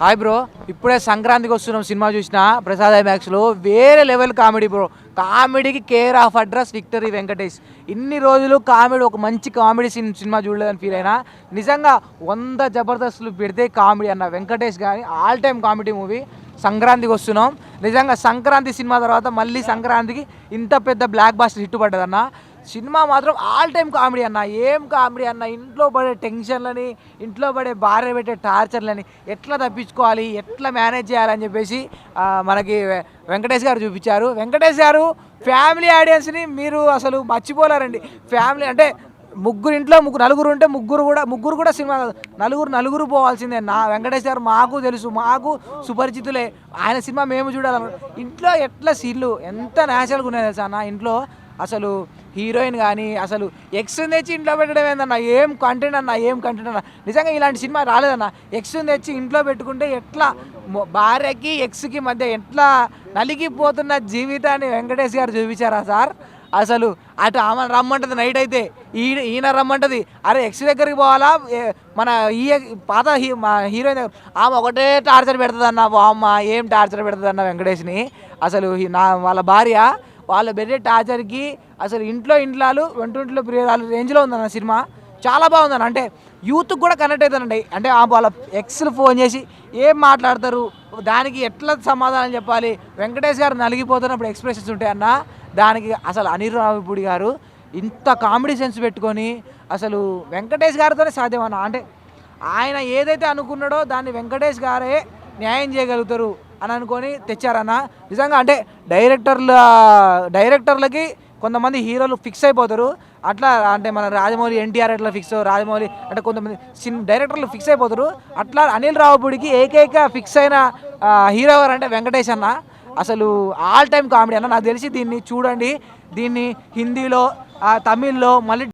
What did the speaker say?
Hi bro, ఇప్పుడే సంక్రాంతికి వస్తున్నాం. సినిమా చూసిన ప్రసాద్ ఐమాక్స్లో వేరే లెవెల్ కామెడీ బ్రో. కామెడీకి care of address victory Venkatesh. ఇన్ని రోజులు కామెడీ ఒక మంచి కామెడీ సినిమా చూడలేదని ఫీల్ అయినా నిజంగా 100 జబర్దస్తులు పెడితే కామెడీ అన్న వెంకటేష్ కానీ ఆల్ టైమ్ కామెడీ మూవీ. సంక్రాంతికి వస్తున్నాం. నిజంగా సంక్రాంతి సినిమా తర్వాత మళ్ళీ సంక్రాంతికి ఇంత పెద్ద బ్లాక్ బాస్టర్ హిట్ పడ్డదన్న. సినిమా మాత్రం ఆల్ టైమ్ కామెడీ అన్న. ఏం కామెడీ అన్న, ఇంట్లో పడే టెన్షన్లని, ఇంట్లో పడే భార్య పెట్టే టార్చర్లని ఎట్లా తప్పించుకోవాలి, ఎట్లా మేనేజ్ చేయాలని చెప్పేసి మనకి వెంకటేష్ గారు చూపించారు. వెంకటేష్ గారు ఫ్యామిలీ ఆడియన్స్ని మీరు అసలు మర్చిపోలేరండి. ఫ్యామిలీ అంటే ఇంట్లో నలుగురు ఉంటే ముగ్గురు కూడా సినిమా నలుగురు పోవాల్సిందే. వెంకటేష్ గారు మాకు తెలుసు, మాకు సుపరిచితులే. ఆయన సినిమా మేము చూడాలన్న. ఇంట్లో ఎట్లా సీన్లు ఎంత న్యాచురల్గా ఉన్నాయి తెలుసా అన్న. ఇంట్లో అసలు హీరోయిన్ కానీ అసలు ఎక్స్ తెచ్చి ఇంట్లో పెట్టడం ఏందన్న, ఏం కంటెంట్ అన్న. నిజంగా ఇలాంటి సినిమా రాలేదన్న. ఎక్స్ తెచ్చి ఇంట్లో పెట్టుకుంటే ఎట్లా భార్యకి ఎక్స్కి మధ్య ఎట్లా నలిగిపోతున్న జీవితాన్ని వెంకటేష్ గారు చూపించారా సార్. అసలు అటు ఆమె రమ్మంటుంది, నైట్ అయితే ఈయన రమ్మంటుంది. అరే ఎక్స్ దగ్గరికి పోవాలా, మన పాత హీరోయిన్ దగ్గర ఆమె ఒకటే టార్చర్ పెడుతుంది అన్న. అమ్మ ఏం టార్చర్ పెడుతుంది అన్న వెంకటేష్ని. అసలు వాళ్ళ భార్య వాళ్ళ పెట్టే టార్చర్కి అసలు ఇంట్లాలు వంటింట్లో ప్రియురాలు రేంజ్లో ఉందన్న సినిమా. చాలా బాగుందన్న. అంటే యూత్కి కూడా కనెక్ట్ అవుతానండి. అంటే వాళ్ళ ఎక్స్లు ఫోన్ చేసి ఏం మాట్లాడతారు, దానికి ఎట్లా సమాధానం చెప్పాలి. వెంకటేష్ గారు నలిగిపోతున్నప్పుడు ఎక్స్ప్రెషన్స్ ఉంటాయన్న. దానికి అసలు అనిల్ రావిపూడి గారు ఇంత కామెడీ సెన్స్ పెట్టుకొని అసలు వెంకటేష్ గారితోనే సాధ్యమన్న. అంటే ఆయన ఏదైతే అనుకున్నాడో దాన్ని వెంకటేష్ గారే న్యాయం చేయగలుగుతారు అని అనుకొని తెచ్చారన్న. నిజంగా అంటే డైరెక్టర్లకి కొంతమంది హీరోలు ఫిక్స్ అయిపోతారు. అట్లా అంటే మన రాజమౌళి ఎన్టీఆర్ ఎట్లా ఫిక్స్, రాజమౌళి అంటే కొంతమంది డైరెక్టర్లు ఫిక్స్ అయిపోతారు. అట్లా అనిల్ రావిపూడికి ఏకైక ఫిక్స్ అయిన హీరో గారు అంటే వెంకటేష్ అన్న. అసలు ఆల్ టైమ్ కామెడీ అన్న. నాకు తెలిసి దీన్ని చూడండి. దీన్ని హిందీలో, తమిళ్లో మళ్ళీ